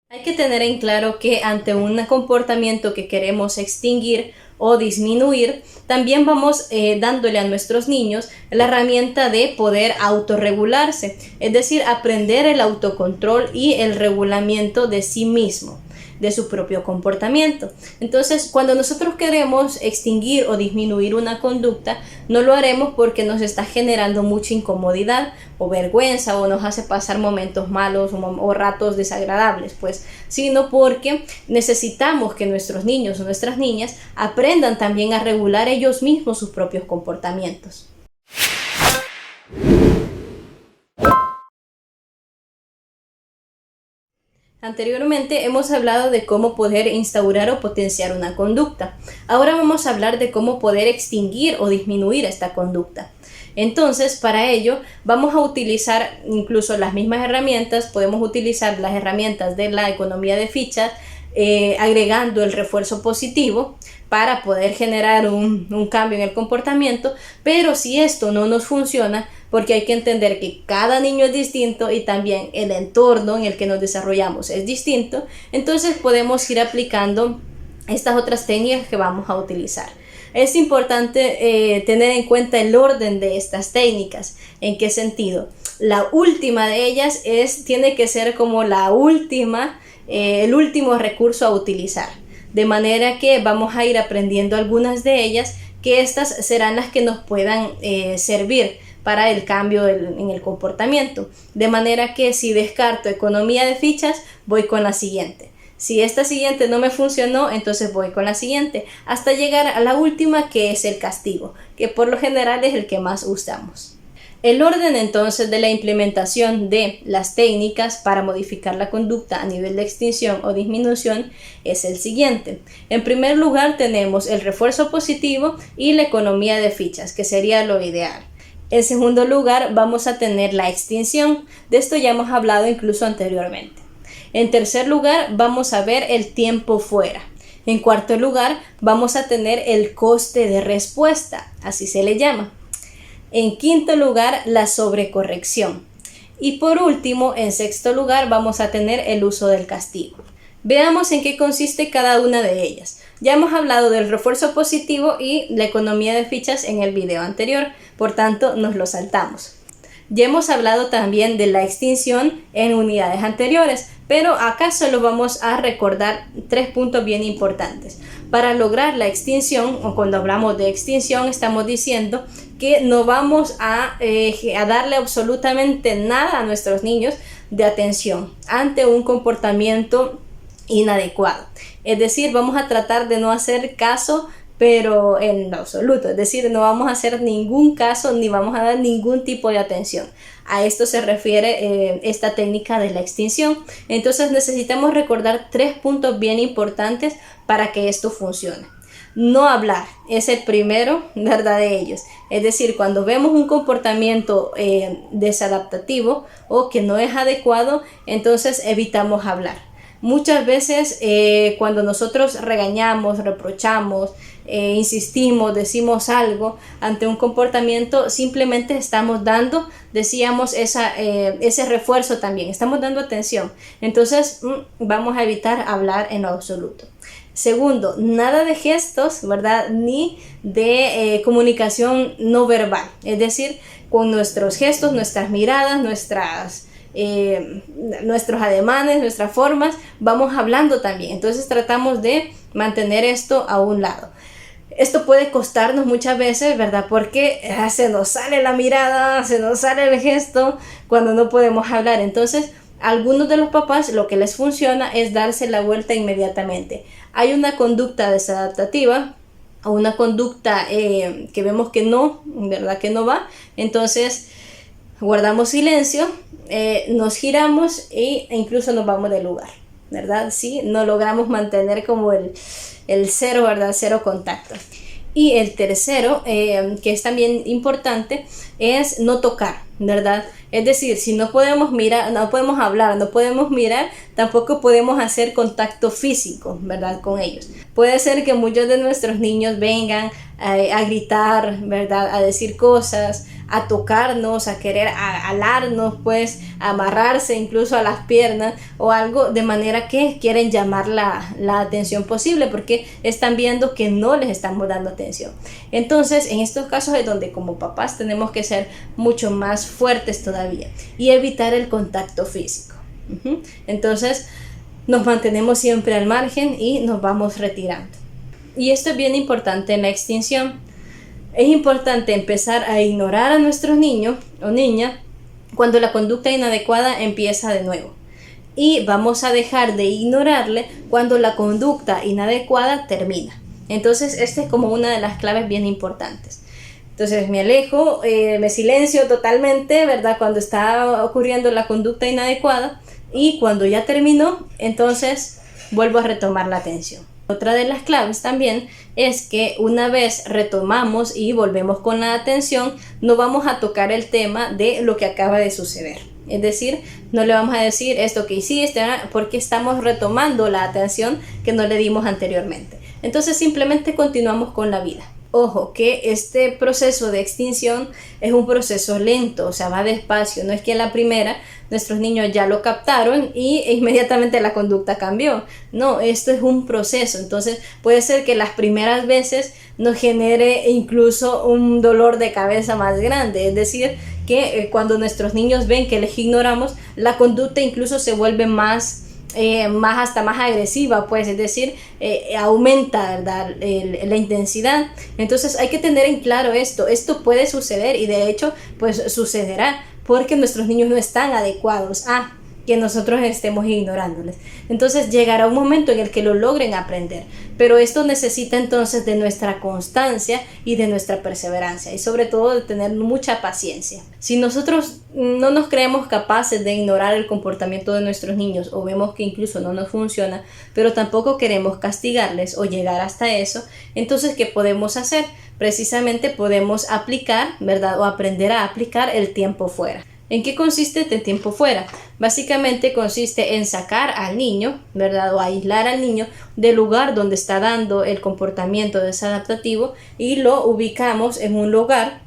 Hay que tener en claro que ante un comportamiento que queremos extinguir o disminuir, también vamos dándole a nuestros niños la herramienta de poder autorregularse, es decir, aprender el autocontrol y el regulamiento de sí mismo, de su propio comportamiento. Entonces, cuando nosotros queremos extinguir o disminuir una conducta, no lo haremos porque nos está generando mucha incomodidad o vergüenza o nos hace pasar momentos malos o ratos desagradables, pues, sino porque necesitamos que nuestros niños o nuestras niñas aprendan también a regular ellos mismos sus propios comportamientos. Anteriormente hemos hablado de cómo poder instaurar o potenciar una conducta. Ahora vamos a hablar de cómo poder extinguir o disminuir esta conducta. Entonces, para ello vamos a utilizar incluso las mismas herramientas. Podemos utilizar las herramientas de la economía de fichas, agregando el refuerzo positivo para poder generar un cambio en el comportamiento. Pero si esto no nos funciona, porque hay que entender que cada niño es distinto y también el entorno en el que nos desarrollamos es distinto, entonces podemos ir aplicando estas otras técnicas que vamos a utilizar. Es importante tener en cuenta el orden de estas técnicas. ¿En qué sentido? La última de ellas tiene que ser como la última, el último recurso a utilizar. De manera que vamos a ir aprendiendo algunas de ellas, que estas serán las que nos puedan servir para el cambio en el comportamiento. De manera que si descarto economía de fichas, voy con la siguiente. Si esta siguiente no me funcionó, entonces voy con la siguiente, hasta llegar a la última, que es el castigo, que por lo general es el que más usamos. El orden entonces de la implementación de las técnicas para modificar la conducta a nivel de extinción o disminución es el siguiente. En primer lugar tenemos el refuerzo positivo y la economía de fichas, que sería lo ideal. En segundo lugar vamos a tener la extinción. De esto ya hemos hablado incluso anteriormente. En tercer lugar vamos a ver el tiempo fuera. En cuarto lugar vamos a tener el coste de respuesta, así se le llama. En quinto lugar, la sobrecorrección. Y por último, en sexto lugar vamos a tener el uso del castigo. Veamos en qué consiste cada una de ellas. Ya hemos hablado del refuerzo positivo y la economía de fichas en el video anterior, por tanto nos lo saltamos. Ya hemos hablado también de la extinción en unidades anteriores, pero acá solo vamos a recordar 3 puntos bien importantes. Para lograr la extinción, o cuando hablamos de extinción, estamos diciendo que no vamos a darle absolutamente nada a nuestros niños de atención ante un comportamiento inadecuado. Es decir, vamos a tratar de no hacer caso, pero en lo absoluto, es decir, no vamos a hacer ningún caso ni vamos a dar ningún tipo de atención. A esto se refiere esta técnica de la extinción. Entonces necesitamos recordar 3 puntos bien importantes para que esto funcione. No hablar es el primero, ¿verdad?, de ellos. Es decir, cuando vemos un comportamiento desadaptativo o que no es adecuado, entonces evitamos hablar. Muchas veces cuando nosotros regañamos, reprochamos, insistimos, decimos algo ante un comportamiento, simplemente estamos dando, decíamos, ese refuerzo también, estamos dando atención. Entonces vamos a evitar hablar en lo absoluto. Segundo, nada de gestos, ¿verdad?, ni de comunicación no verbal, es decir, con nuestros gestos, nuestras miradas, nuestros ademanes, nuestras formas, vamos hablando también. Entonces tratamos de mantener esto a un lado. Esto puede costarnos muchas veces, ¿verdad?, porque se nos sale la mirada, se nos sale el gesto cuando no podemos hablar. Entonces, a algunos de los papás lo que les funciona es darse la vuelta inmediatamente. Hay una conducta desadaptativa o una conducta que vemos que no, ¿verdad?, que no va. Entonces guardamos silencio, nos giramos e incluso nos vamos del lugar, ¿verdad? Sí, no logramos mantener como el cero, ¿verdad? Cero contacto. Y el tercero, que es también importante, es no tocar, ¿verdad? Es decir, si no podemos mirar, no podemos hablar, no podemos mirar, tampoco podemos hacer contacto físico, ¿verdad?, con ellos. Puede ser que muchos de nuestros niños vengan a gritar, ¿verdad?, a decir cosas, a tocarnos, a querer alarnos, pues, a amarrarse incluso a las piernas o algo, de manera que quieren llamar la atención posible porque están viendo que no les estamos dando atención. Entonces, en estos casos es donde como papás tenemos que ser mucho más fuertes todavía y evitar el contacto físico. Entonces, nos mantenemos siempre al margen y nos vamos retirando. Y esto es bien importante en la extinción. Es importante empezar a ignorar a nuestros niños o niñas cuando la conducta inadecuada empieza de nuevo. Y vamos a dejar de ignorarle cuando la conducta inadecuada termina. Entonces, esta es como una de las claves bien importantes. Entonces, me alejo, me silencio totalmente, ¿verdad? Cuando está ocurriendo la conducta inadecuada y cuando ya terminó, entonces vuelvo a retomar la atención. Otra de las claves también es que una vez retomamos y volvemos con la atención, no vamos a tocar el tema de lo que acaba de suceder. Es decir, no le vamos a decir esto que hiciste, porque estamos retomando la atención que no le dimos anteriormente. Entonces simplemente continuamos con la vida. Ojo, que este proceso de extinción es un proceso lento, o sea, va despacio. No es que a la primera nuestros niños ya lo captaron y inmediatamente la conducta cambió. No, esto es un proceso. Entonces puede ser que las primeras veces nos genere incluso un dolor de cabeza más grande. Es decir, que cuando nuestros niños ven que les ignoramos, la conducta incluso se vuelve más agresiva, pues, es decir, aumenta, ¿verdad?, la intensidad. Entonces hay que tener en claro esto puede suceder y de hecho pues sucederá porque nuestros niños no están adecuados a que nosotros estemos ignorándoles. Entonces llegará un momento en el que lo logren aprender, pero esto necesita entonces de nuestra constancia y de nuestra perseverancia y sobre todo de tener mucha paciencia. Si nosotros no nos creemos capaces de ignorar el comportamiento de nuestros niños o vemos que incluso no nos funciona, pero tampoco queremos castigarles o llegar hasta eso, entonces ¿qué podemos hacer? Precisamente podemos aplicar, ¿verdad?, o aprender a aplicar el tiempo fuera. ¿En qué consiste este tiempo fuera? Básicamente consiste en sacar al niño, ¿verdad?, o aislar al niño del lugar donde está dando el comportamiento desadaptativo y lo ubicamos en un lugar,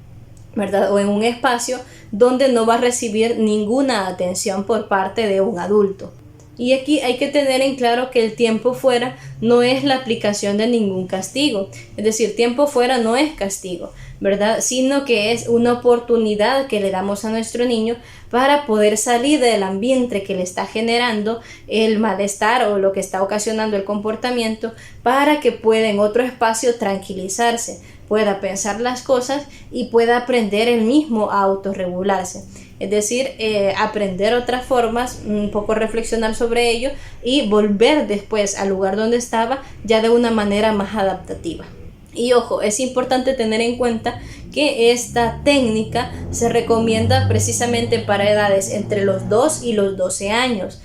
¿verdad?, o en un espacio donde no va a recibir ninguna atención por parte de un adulto. Y aquí hay que tener en claro que el tiempo fuera no es la aplicación de ningún castigo. Es decir, tiempo fuera no es castigo, ¿verdad?, sino que es una oportunidad que le damos a nuestro niño para poder salir del ambiente que le está generando el malestar o lo que está ocasionando el comportamiento, para que pueda en otro espacio tranquilizarse, pueda pensar las cosas y pueda aprender él mismo a autorregularse. Es decir, aprender otras formas, un poco reflexionar sobre ello y volver después al lugar donde estaba ya de una manera más adaptativa. Y ojo, es importante tener en cuenta que esta técnica se recomienda precisamente para edades entre los 2 y los 12 años.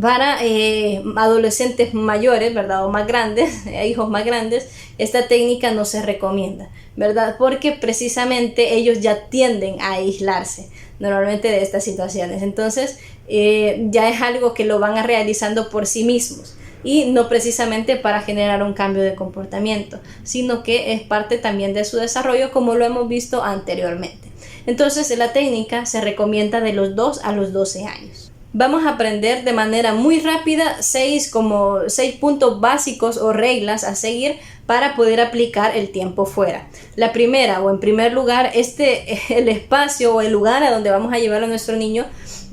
Para adolescentes mayores, ¿verdad?, o más grandes, hijos más grandes, esta técnica no se recomienda, ¿verdad?, porque precisamente ellos ya tienden a aislarse normalmente de estas situaciones. Entonces ya es algo que lo van a realizando por sí mismos y no precisamente para generar un cambio de comportamiento, sino que es parte también de su desarrollo, como lo hemos visto anteriormente. Entonces la técnica se recomienda de los 2 a los 12 años. Vamos a aprender de manera muy rápida 6 puntos básicos o reglas a seguir para poder aplicar el tiempo fuera. La primera, o en primer lugar, el espacio o el lugar a donde vamos a llevar a nuestro niño,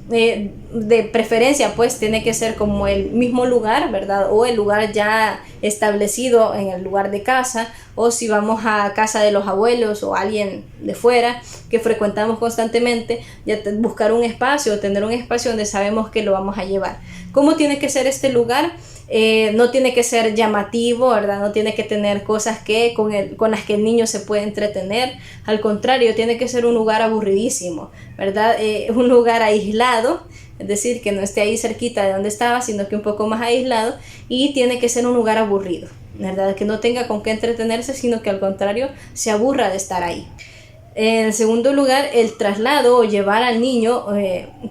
de preferencia pues tiene que ser como el mismo lugar, ¿verdad?, o el lugar ya establecido en el lugar de casa, o si vamos a casa de los abuelos o alguien de fuera que frecuentamos constantemente, ya buscar un espacio o tener un espacio donde sabemos que lo vamos a llevar. ¿Cómo tiene que ser este lugar? No tiene que ser llamativo, ¿verdad?, no tiene que tener cosas con las que el niño se puede entretener. Al contrario, tiene que ser un lugar aburridísimo, ¿verdad?, un lugar aislado, es decir, que no esté ahí cerquita de donde estaba, sino que un poco más aislado, y tiene que ser un lugar aburrido, ¿verdad?, que no tenga con qué entretenerse, sino que al contrario se aburra de estar ahí. En segundo lugar, el traslado o llevar al niño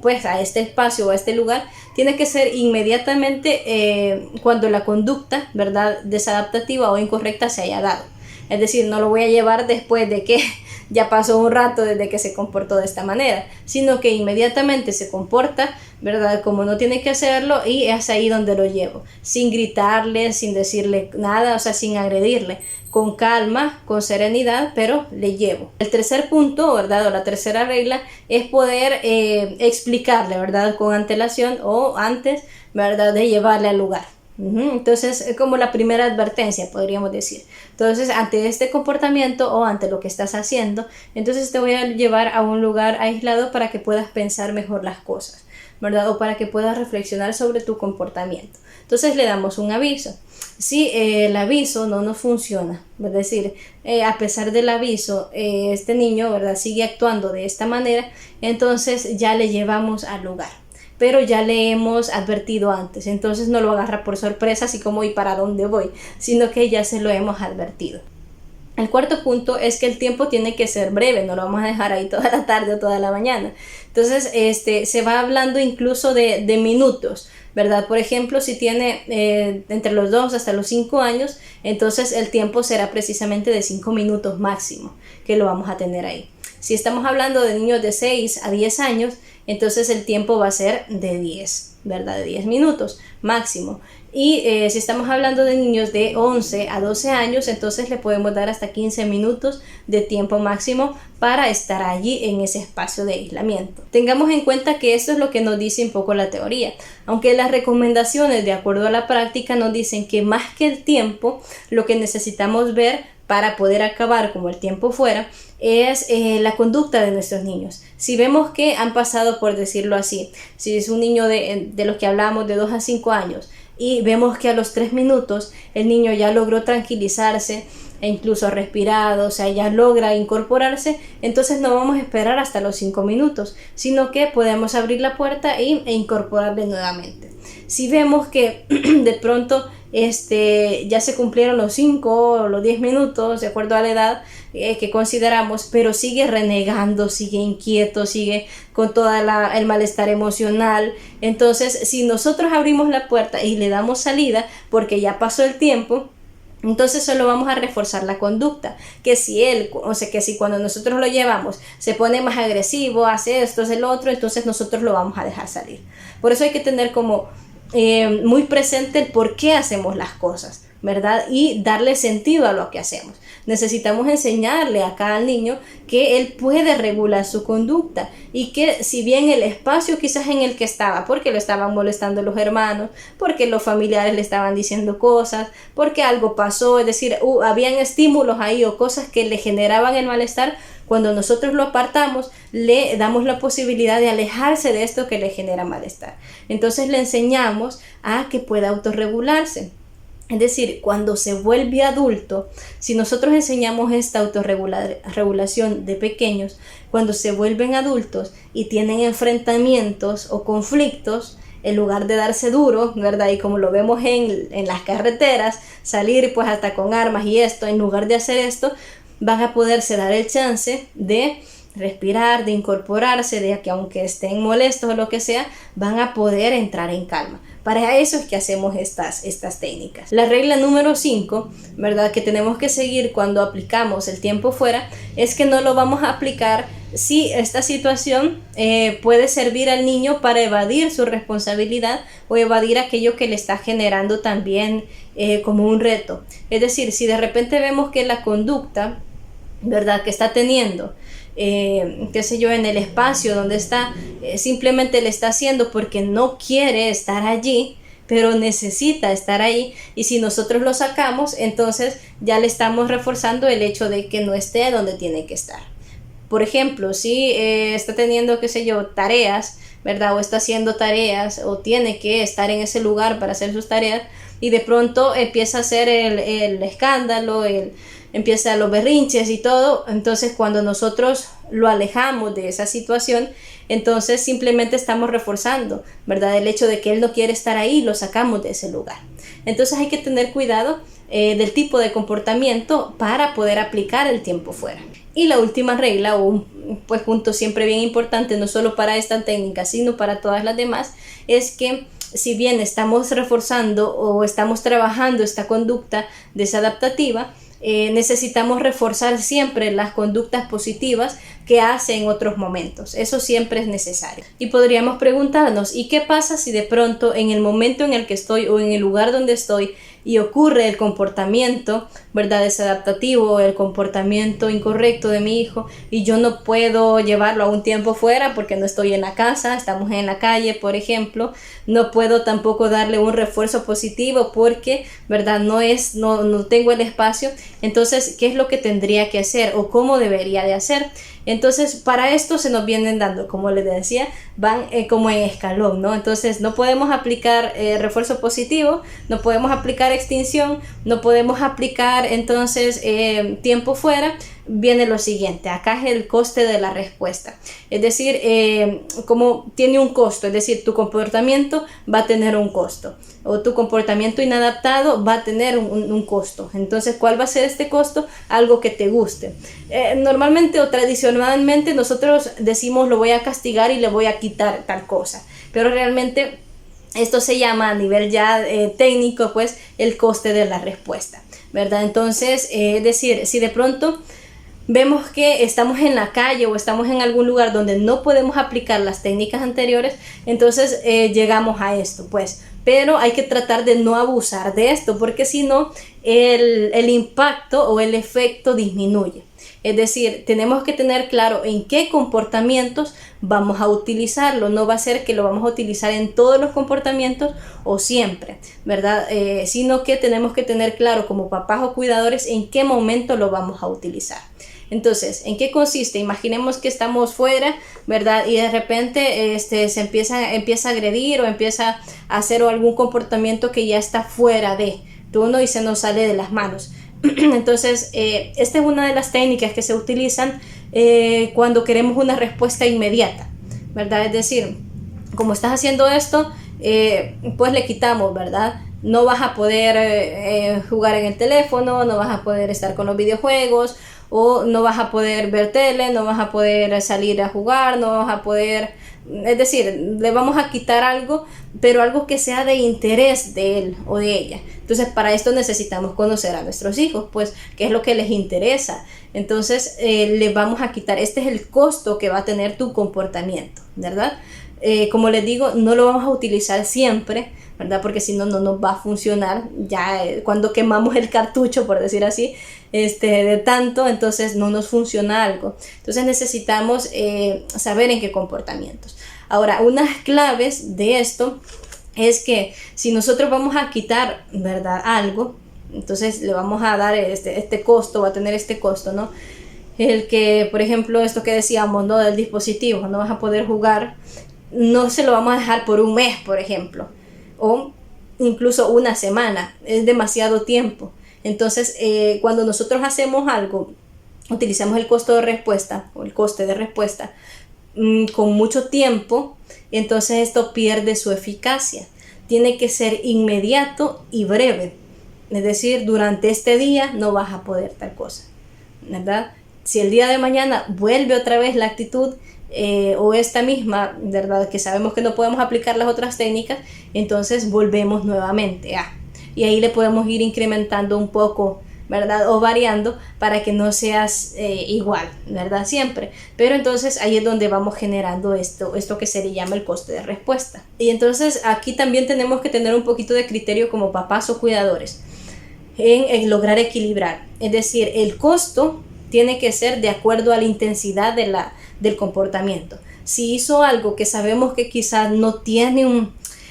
pues a este espacio o a este lugar tiene que ser inmediatamente cuando la conducta, ¿verdad?, desadaptativa o incorrecta se haya dado. Es decir, no lo voy a llevar después de que ya pasó un rato desde que se comportó de esta manera, sino que inmediatamente se comporta, ¿verdad?, como no tiene que hacerlo, y es ahí donde lo llevo, sin gritarle, sin decirle nada, o sea, sin agredirle, con calma, con serenidad, pero le llevo. El tercer punto, ¿verdad?, o la tercera regla es poder explicarle, ¿verdad?, con antelación o antes, ¿verdad?, de llevarle al lugar. Entonces es como la primera advertencia, podríamos decir. Entonces, ante este comportamiento o ante lo que estás haciendo, entonces te voy a llevar a un lugar aislado para que puedas pensar mejor las cosas, ¿verdad?, o para que puedas reflexionar sobre tu comportamiento. Entonces le damos un aviso. Si el aviso no nos funciona, es decir, a pesar del aviso, este niño, ¿verdad?, sigue actuando de esta manera, entonces ya le llevamos al lugar, pero ya le hemos advertido antes, entonces no lo agarra por sorpresa, así como ¿y para dónde voy?, sino que ya se lo hemos advertido. El cuarto punto es que el tiempo tiene que ser breve, no lo vamos a dejar ahí toda la tarde o toda la mañana. Entonces se va hablando incluso de minutos, ¿verdad? Por ejemplo, si tiene entre los 2 hasta los 5 años, entonces el tiempo será precisamente de 5 minutos máximo que lo vamos a tener ahí. Si estamos hablando de niños de 6 a 10 años, entonces el tiempo va a ser de 10, ¿verdad? De 10 minutos máximo. Y si estamos hablando de niños de 11 a 12 años, entonces le podemos dar hasta 15 minutos de tiempo máximo para estar allí en ese espacio de aislamiento. Tengamos en cuenta que esto es lo que nos dice un poco la teoría, aunque las recomendaciones de acuerdo a la práctica nos dicen que más que el tiempo, lo que necesitamos ver para poder acabar como el tiempo fuera es la conducta de nuestros niños. Si vemos que han pasado, por decirlo así, si es un niño de los que hablamos de 2 a 5 años, y vemos que a los 3 minutos el niño ya logró tranquilizarse e incluso ha respirado, o sea, ya logra incorporarse, entonces no vamos a esperar hasta los 5 minutos, sino que podemos abrir la puerta e incorporarle nuevamente. Si vemos que de pronto ya se cumplieron los 5 o los 10 minutos, de acuerdo a la edad que consideramos, pero sigue renegando, sigue inquieto, sigue con todo el malestar emocional, entonces si nosotros abrimos la puerta y le damos salida porque ya pasó el tiempo, entonces solo vamos a reforzar la conducta, que si cuando nosotros lo llevamos se pone más agresivo, hace esto, hace el otro, entonces nosotros lo vamos a dejar salir. Por eso hay que tener como muy presente el por qué hacemos las cosas, ¿verdad? Y darle sentido a lo que hacemos. Necesitamos enseñarle acá al niño que él puede regular su conducta y que si bien el espacio quizás en el que estaba, porque lo estaban molestando los hermanos, porque los familiares le estaban diciendo cosas, porque algo pasó, es decir, habían estímulos ahí o cosas que le generaban el malestar, cuando nosotros lo apartamos, le damos la posibilidad de alejarse de esto que le genera malestar. Entonces le enseñamos a que pueda autorregularse. Es decir, cuando se vuelve adulto, si nosotros enseñamos esta autorregulación de pequeños, cuando se vuelven adultos y tienen enfrentamientos o conflictos, en lugar de darse duro, ¿verdad? Y como lo vemos en las carreteras, salir pues hasta con armas y esto, en lugar de hacer esto, van a poderse dar el chance de respirar, de incorporarse, de que aunque estén molestos o lo que sea, van a poder entrar en calma. Para eso es que hacemos estas técnicas. La regla número 5, ¿verdad?, que tenemos que seguir cuando aplicamos el tiempo fuera, es que no lo vamos a aplicar si esta situación puede servir al niño para evadir su responsabilidad o evadir aquello que le está generando también como un reto. Es decir, si de repente vemos que la conducta, ¿verdad?, que está teniendo, en el espacio donde está, simplemente le está haciendo porque no quiere estar allí, pero necesita estar ahí, y si nosotros lo sacamos, entonces ya le estamos reforzando el hecho de que no esté donde tiene que estar. Por ejemplo, si está teniendo, tareas, ¿verdad?, o está haciendo tareas, o tiene que estar en ese lugar para hacer sus tareas, y de pronto empieza a hacer el escándalo, empieza los berrinches y todo, entonces cuando nosotros lo alejamos de esa situación, entonces simplemente estamos reforzando, ¿verdad?, el hecho de que él no quiere estar ahí, lo sacamos de ese lugar. Entonces hay que tener cuidado del tipo de comportamiento para poder aplicar el tiempo fuera. Y la última regla, o un punto siempre bien importante, no solo para esta técnica, sino para todas las demás, es que si bien estamos reforzando o estamos trabajando esta conducta desadaptativa, necesitamos reforzar siempre las conductas positivas que hace en otros momentos. Eso siempre es necesario. Y podríamos preguntarnos, ¿y qué pasa si de pronto en el momento en el que estoy o en el lugar donde estoy y ocurre el comportamiento, ¿verdad?, desadaptativo, el comportamiento incorrecto de mi hijo, y yo no puedo llevarlo a un tiempo fuera porque no estoy en la casa, estamos en la calle, por ejemplo, no puedo tampoco darle un refuerzo positivo porque, ¿verdad?, no tengo el espacio? Entonces, ¿qué es lo que tendría que hacer o cómo debería de hacer? Entonces, para esto se nos vienen dando, como les decía, van como en escalón, ¿no? Entonces, no podemos aplicar refuerzo positivo, no podemos aplicar extinción, no podemos aplicar entonces tiempo fuera. Viene lo siguiente, acá es el coste de la respuesta, es decir, como tiene un costo, es decir, tu comportamiento va a tener un costo, o tu comportamiento inadaptado va a tener un costo. Entonces, ¿cuál va a ser este costo? Algo que te guste. Normalmente o tradicionalmente nosotros decimos lo voy a castigar y le voy a quitar tal cosa, pero realmente esto se llama a nivel ya técnico, pues, el coste de la respuesta, ¿verdad? Entonces, es decir, si de pronto vemos que estamos en la calle o estamos en algún lugar donde no podemos aplicar las técnicas anteriores, entonces llegamos a esto, pues. Pero hay que tratar de no abusar de esto, porque si no, el impacto o el efecto disminuye. Es decir, tenemos que tener claro en qué comportamientos vamos a utilizarlo. No va a ser que lo vamos a utilizar en todos los comportamientos o siempre, ¿verdad? Sino que tenemos que tener claro como papás o cuidadores en qué momento lo vamos a utilizar. Entonces, ¿en qué consiste? Imaginemos que estamos fuera, ¿verdad? Y de repente se empieza a agredir o empieza a hacer algún comportamiento que ya está fuera de uno y se nos sale de las manos. Entonces, esta es una de las técnicas que se utilizan cuando queremos una respuesta inmediata, ¿verdad? Es decir, como estás haciendo esto, pues le quitamos, ¿verdad? No vas a poder jugar en el teléfono, no vas a poder estar con los videojuegos, o no vas a poder ver tele, no vas a poder salir a jugar, no vas a poder, es decir, le vamos a quitar algo, pero algo que sea de interés de él o de ella. Entonces, para esto necesitamos conocer a nuestros hijos, pues, qué es lo que les interesa. Entonces, le vamos a quitar, este es el costo que va a tener tu comportamiento, ¿verdad? Como les digo, no lo vamos a utilizar siempre, ¿verdad? Porque si no, no nos va a funcionar. Ya cuando quemamos el cartucho, por decir así, de tanto, entonces no nos funciona algo. Entonces necesitamos saber en qué comportamientos. Ahora, unas claves de esto es que si nosotros vamos a quitar, ¿verdad?, algo, entonces le vamos a dar este costo, va a tener este costo, ¿no? El que, por ejemplo, esto que decíamos, ¿no?, del dispositivo, no vas a poder jugar, no se lo vamos a dejar por un mes, por ejemplo, o incluso una semana, es demasiado tiempo. Entonces, cuando nosotros hacemos algo, utilizamos el costo de respuesta o el coste de respuesta con mucho tiempo, entonces esto pierde su eficacia. Tiene que ser inmediato y breve, es decir, durante este día no vas a poder tal cosa, ¿verdad? Si el día de mañana vuelve otra vez la actitud o esta misma, ¿verdad?, que sabemos que no podemos aplicar las otras técnicas, entonces volvemos nuevamente y ahí le podemos ir incrementando un poco, ¿verdad?, o variando para que no seas igual, ¿verdad?, siempre. Pero entonces ahí es donde vamos generando esto que se le llama el coste de respuesta. Y entonces aquí también tenemos que tener un poquito de criterio como papás o cuidadores en lograr equilibrar. Es decir, el costo tiene que ser de acuerdo a la intensidad del comportamiento. Si hizo algo que sabemos que quizás no tiene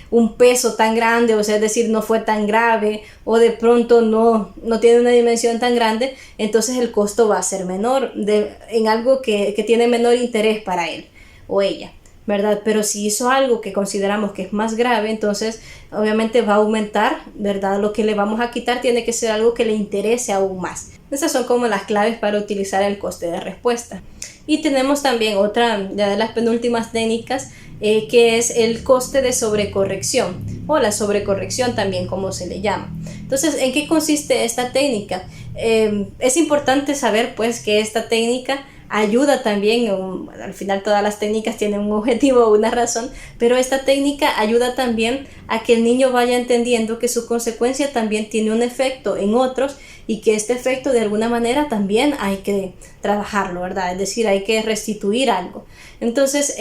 un peso tan grande, o sea, es decir, no fue tan grave, o de pronto no tiene una dimensión tan grande, entonces el costo va a ser menor en algo que tiene menor interés para él o ella, ¿verdad? Pero si hizo algo que consideramos que es más grave, entonces obviamente va a aumentar, ¿verdad? Lo que le vamos a quitar tiene que ser algo que le interese aún más. Esas son como las claves para utilizar el coste de respuesta. Y tenemos también otra de las penúltimas técnicas, que es el coste de sobrecorrección, o la sobrecorrección también, como se le llama. Entonces, ¿en qué consiste esta técnica? Es importante saber, pues, que esta técnica ayuda también, al final todas las técnicas tienen un objetivo o una razón, pero esta técnica ayuda también a que el niño vaya entendiendo que su consecuencia también tiene un efecto en otros y que este efecto de alguna manera también hay que trabajarlo, ¿verdad? Es decir, hay que restituir algo. Entonces,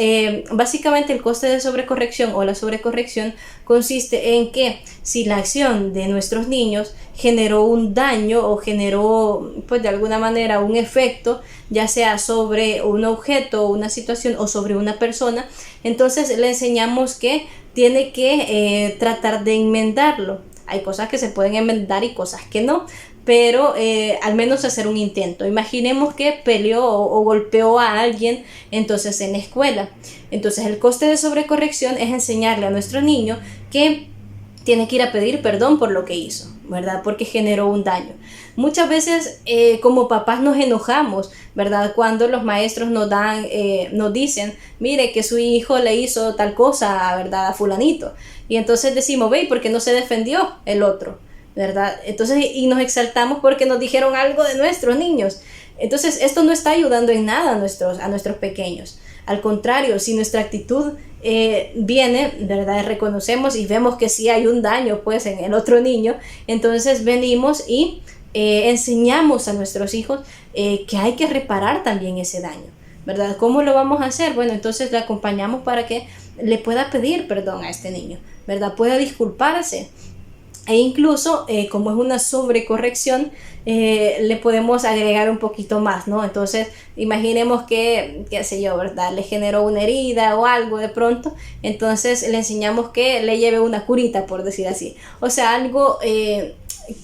básicamente el coste de sobrecorrección o la sobrecorrección consiste en que si la acción de nuestros niños generó un daño o generó, pues de alguna manera, un efecto, ya sea sobre un objeto, una situación o sobre una persona, entonces le enseñamos que tiene que tratar de enmendarlo. Hay cosas que se pueden enmendar y cosas que no, pero al menos hacer un intento. Imaginemos que peleó o golpeó a alguien entonces en la escuela. Entonces el coste de sobrecorrección es enseñarle a nuestro niño que tiene que ir a pedir perdón por lo que hizo, ¿verdad? Porque generó un daño. Muchas veces como papás nos enojamos, ¿verdad? Cuando los maestros nos dicen, mire que su hijo le hizo tal cosa, ¿verdad? A fulanito. Y entonces decimos, ve, ¿por qué no se defendió el otro? ¿Verdad? Entonces, y nos exaltamos porque nos dijeron algo de nuestros niños. Entonces, esto no está ayudando en nada a nuestros pequeños. Al contrario, si nuestra actitud viene, ¿verdad? Reconocemos y vemos que sí hay un daño pues en el otro niño, entonces venimos y enseñamos a nuestros hijos que hay que reparar también ese daño, ¿verdad? ¿Cómo lo vamos a hacer? Bueno, entonces le acompañamos para que le pueda pedir perdón a este niño, ¿verdad? Pueda disculparse. E incluso, como es una sobrecorrección, le podemos agregar un poquito más, ¿no? Entonces, imaginemos que, qué sé yo, ¿verdad? Le generó una herida o algo de pronto, entonces le enseñamos que le lleve una curita, por decir así. O sea, algo,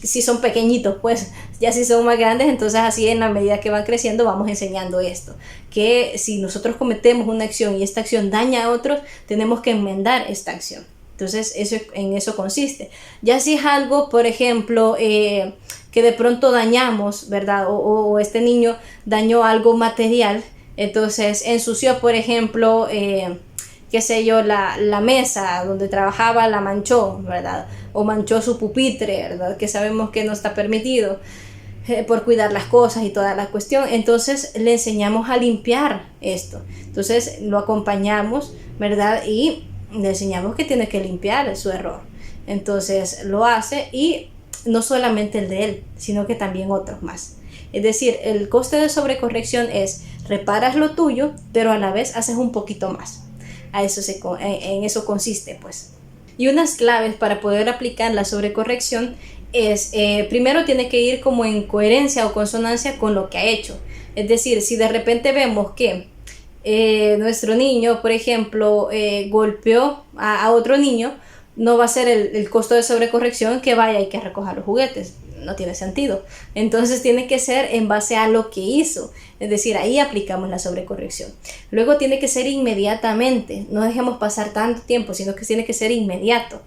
si son pequeñitos, pues, ya si son más grandes, entonces así en la medida que van creciendo vamos enseñando esto. Que si nosotros cometemos una acción y esta acción daña a otros, tenemos que enmendar esta acción. Entonces en eso consiste. Ya si es algo, por ejemplo, que de pronto dañamos, ¿verdad? O este niño dañó algo material, entonces ensució, por ejemplo, qué sé yo, la mesa donde trabajaba la manchó, ¿verdad? O manchó su pupitre, ¿verdad? Que sabemos que no está permitido por cuidar las cosas y toda la cuestión. Entonces le enseñamos a limpiar esto. Entonces lo acompañamos, ¿verdad? Y le enseñamos que tiene que limpiar su error. Entonces lo hace y no solamente el de él, sino que también otros más. Es decir, el coste de sobrecorrección es reparas lo tuyo, pero a la vez haces un poquito más. En eso consiste, pues. Y unas claves para poder aplicar la sobrecorrección es, primero tiene que ir como en coherencia o consonancia con lo que ha hecho. Es decir, si de repente vemos que nuestro niño, por ejemplo, golpeó a otro niño, no va a ser el costo de sobrecorrección que vaya y que recoja los juguetes. No tiene sentido. Entonces tiene que ser en base a lo que hizo. Es decir, ahí aplicamos la sobrecorrección. Luego tiene que ser inmediatamente. No dejemos pasar tanto tiempo, sino que tiene que ser inmediato.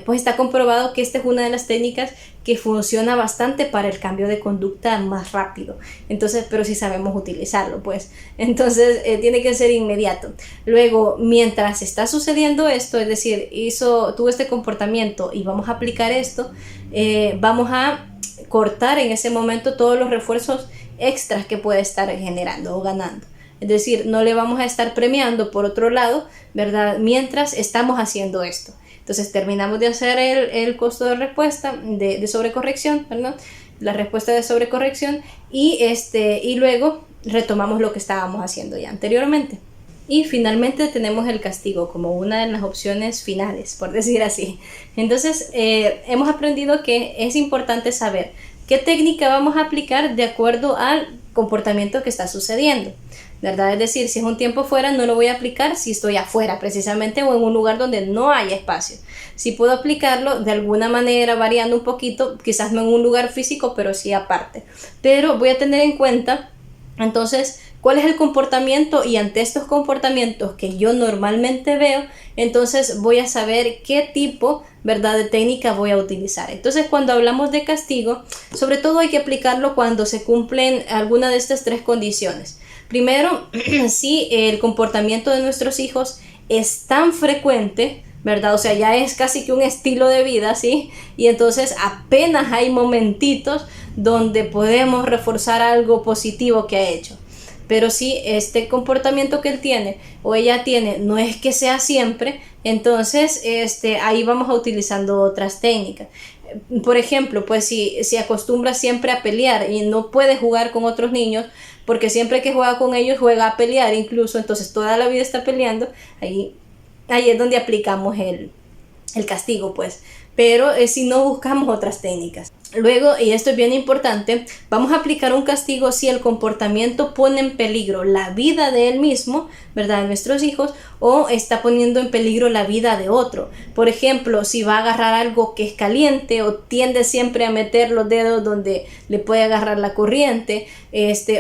Pues está comprobado que esta es una de las técnicas que funciona bastante para el cambio de conducta más rápido. Entonces, pero si sabemos utilizarlo, pues. Entonces, tiene que ser inmediato. Luego, mientras está sucediendo esto, es decir, tuvo este comportamiento y vamos a aplicar esto, vamos a cortar en ese momento todos los refuerzos extras que puede estar generando o ganando. Es decir, no le vamos a estar premiando por otro lado, ¿verdad? Mientras estamos haciendo esto. Entonces terminamos de hacer el costo de respuesta de sobrecorrección, ¿verdad? La respuesta de sobrecorrección y luego retomamos lo que estábamos haciendo ya anteriormente. Y finalmente tenemos el castigo como una de las opciones finales, por decir así. Entonces hemos aprendido que es importante saber qué técnica vamos a aplicar de acuerdo al comportamiento que está sucediendo, ¿verdad? Es decir, si es un tiempo fuera, no lo voy a aplicar si estoy afuera precisamente o en un lugar donde no haya espacio. Si puedo aplicarlo de alguna manera, variando un poquito, quizás no en un lugar físico, pero sí aparte. Pero voy a tener en cuenta, entonces, cuál es el comportamiento y ante estos comportamientos que yo normalmente veo, entonces voy a saber qué tipo, ¿verdad?, de técnica voy a utilizar. Entonces, cuando hablamos de castigo, sobre todo hay que aplicarlo cuando se cumplen alguna de estas tres condiciones. Primero, si el comportamiento de nuestros hijos es tan frecuente, ¿verdad? O sea, ya es casi que un estilo de vida, ¿sí? Y entonces apenas hay momentitos donde podemos reforzar algo positivo que ha hecho. pero si este comportamiento que él tiene o ella tiene no es que sea siempre, entonces ahí vamos a utilizando otras técnicas. Por ejemplo, pues si acostumbra siempre a pelear y no puede jugar con otros niños, porque siempre que juega con ellos juega a pelear incluso, entonces toda la vida está peleando, ahí es donde aplicamos el castigo, pues. Pero si no, buscamos otras técnicas. Luego, y esto es bien importante, vamos a aplicar un castigo si el comportamiento pone en peligro la vida de él mismo, ¿verdad?, de nuestros hijos, o está poniendo en peligro la vida de otro. Por ejemplo, si va a agarrar algo que es caliente o tiende siempre a meter los dedos donde le puede agarrar la corriente,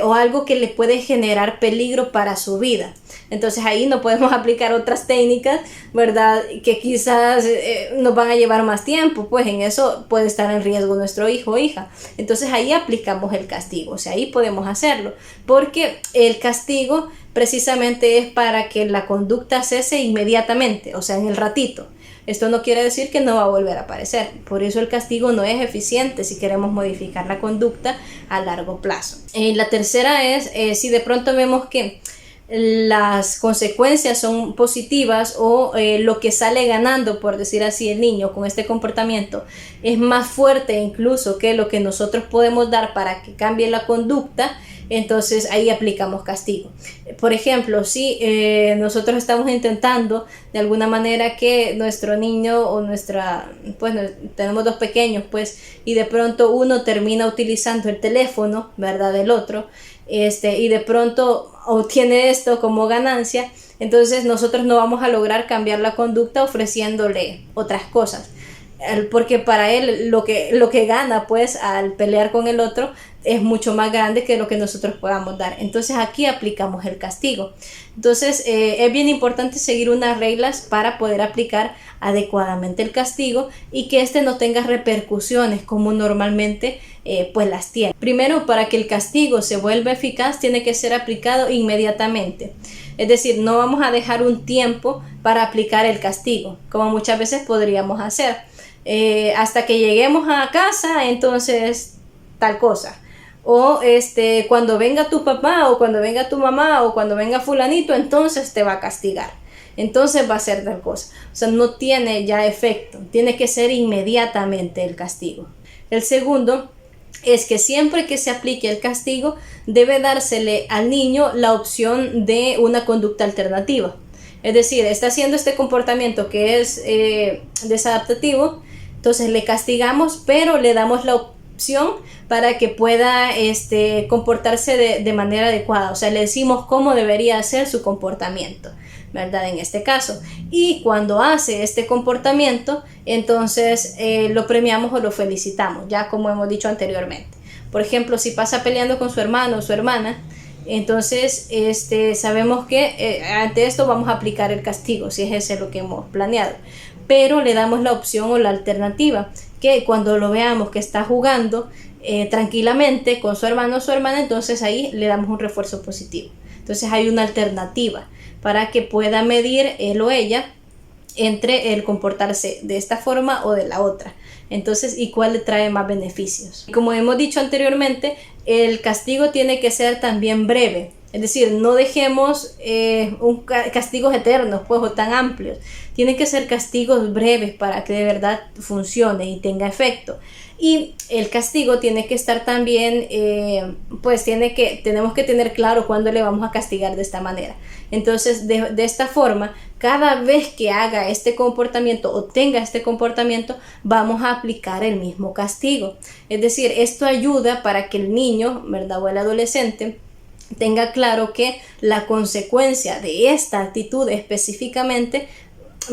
o algo que le puede generar peligro para su vida. Entonces ahí no podemos aplicar otras técnicas, ¿verdad?, que quizás nos van a llevar más tiempo, pues en eso puede estar en riesgo nuestro hijo o hija. Entonces ahí aplicamos el castigo, o sea, ahí podemos hacerlo, porque el castigo precisamente es para que la conducta cese inmediatamente, o sea, en el ratito. Esto no quiere decir que no va a volver a aparecer. Por eso el castigo no es eficiente si queremos modificar la conducta a largo plazo. La tercera es si de pronto vemos que las consecuencias son positivas o lo que sale ganando, por decir así, el niño con este comportamiento es más fuerte incluso que lo que nosotros podemos dar para que cambie la conducta, entonces ahí aplicamos castigo. Por ejemplo, si nosotros estamos intentando de alguna manera que nuestro niño o pues tenemos dos pequeños, pues, y de pronto uno termina utilizando el teléfono, ¿verdad?, del otro, y de pronto obtiene esto como ganancia, entonces nosotros no vamos a lograr cambiar la conducta ofreciéndole otras cosas, porque para él lo que gana pues al pelear con el otro es mucho más grande que lo que nosotros podamos dar. Entonces aquí aplicamos el castigo. Entonces es bien importante seguir unas reglas para poder aplicar adecuadamente el castigo y que no tenga repercusiones como normalmente pues las tiene. Primero, para que el castigo se vuelva eficaz tiene que ser aplicado inmediatamente. Es decir, no vamos a dejar un tiempo para aplicar el castigo, como muchas veces podríamos hacer. Hasta que lleguemos a casa, entonces tal cosa. O cuando venga tu papá o cuando venga tu mamá o cuando venga fulanito, entonces te va a castigar. Entonces va a ser tal cosa. O sea, no tiene ya efecto. Tiene que ser inmediatamente el castigo. El segundo es que siempre que se aplique el castigo debe dársele al niño la opción de una conducta alternativa. Es decir, está haciendo este comportamiento que es desadaptativo, entonces le castigamos, pero le damos la opción para que pueda comportarse de manera adecuada. O sea, le decimos cómo debería ser su comportamiento, ¿verdad?, en este caso. Y cuando hace este comportamiento, entonces lo premiamos o lo felicitamos, ya como hemos dicho anteriormente. Por ejemplo, si pasa peleando con su hermano o su hermana, entonces sabemos que ante esto vamos a aplicar el castigo, si es ese lo que hemos planeado. Pero le damos la opción o la alternativa, que cuando lo veamos que está jugando tranquilamente con su hermano o su hermana, entonces ahí le damos un refuerzo positivo. Entonces hay una alternativa para que pueda medir él o ella entre el comportarse de esta forma o de la otra. Entonces, ¿y cuál le trae más beneficios? Como hemos dicho anteriormente, el castigo tiene que ser también breve. Es decir, no dejemos castigos eternos, pues, o tan amplios. Tienen que ser castigos breves para que de verdad funcione y tenga efecto. Y el castigo tiene que estar también, tenemos que tener claro cuándo le vamos a castigar de esta manera. Entonces, de esta forma, cada vez que haga este comportamiento o tenga este comportamiento, vamos a aplicar el mismo castigo. Es decir, esto ayuda para que el niño, ¿verdad?, o el adolescente, tenga claro que la consecuencia de esta actitud específicamente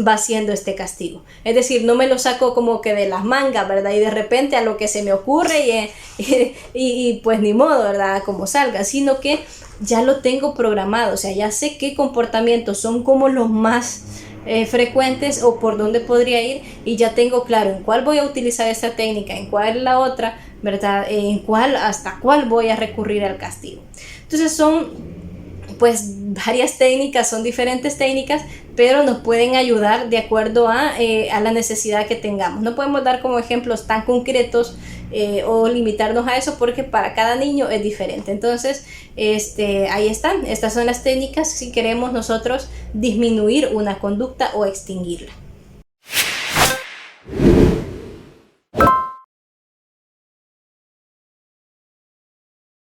va siendo este castigo. Es decir, no me lo saco como que de las mangas, ¿verdad?, y de repente a lo que se me ocurre y pues ni modo, ¿verdad?, como salga, sino que ya lo tengo programado. O sea, ya sé qué comportamientos son como los más frecuentes o por dónde podría ir, y ya tengo claro en cuál voy a utilizar esta técnica, en cuál la otra, ¿verdad?, hasta cuál voy a recurrir al castigo. Entonces son pues varias técnicas, son diferentes técnicas, pero nos pueden ayudar de acuerdo a la necesidad que tengamos. No podemos dar como ejemplos tan concretos o limitarnos a eso, porque para cada niño es diferente. Entonces, ahí están, estas son las técnicas si queremos nosotros disminuir una conducta o extinguirla.